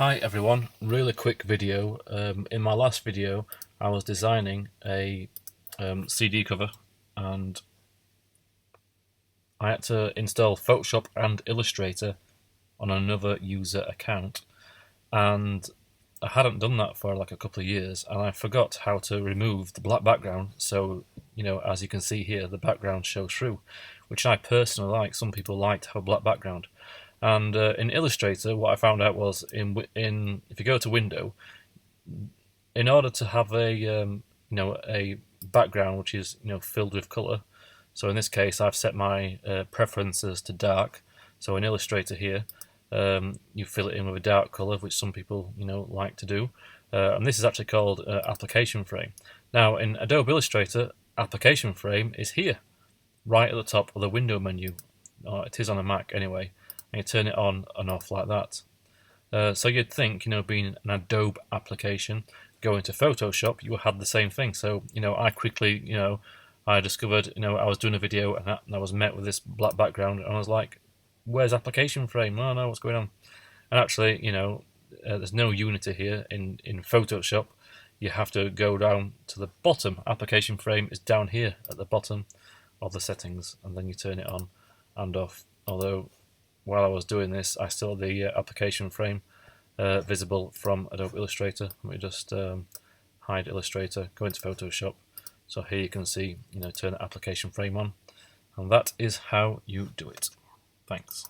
Hi everyone, really quick video. In my last video I was designing a CD cover and I had to install Photoshop and Illustrator on another user account, and I hadn't done that for like a couple of years, and I forgot how to remove the black background. So, as you can see here, the background shows through, which I personally like. Some people like to have a black background. And in Illustrator, what I found out was in if you go to Window, in order to have a background which is filled with color. So in this case, I've set my preferences to dark. So in Illustrator here, you fill it in with a dark color, which some people like to do. And this is actually called application frame. Now in Adobe Illustrator, application frame is here, right at the top of the window menu. It is on a Mac anyway, and you turn it on and off like that. So you'd think, being an Adobe application, going to Photoshop, you would have the same thing. So, I quickly, I discovered, I was doing a video and I was met with this black background, and I was like, where's application frame? I don't know what's going on. And actually, there's no Unity here in Photoshop. You have to go down to the bottom. Application frame is down here at the bottom of the settings, and then you turn it on and off. Although, while I was doing this, I still had the application frame visible from Adobe Illustrator. Let me just hide Illustrator, go into Photoshop. So here you can see, turn the application frame on, and that is how you do it. Thanks.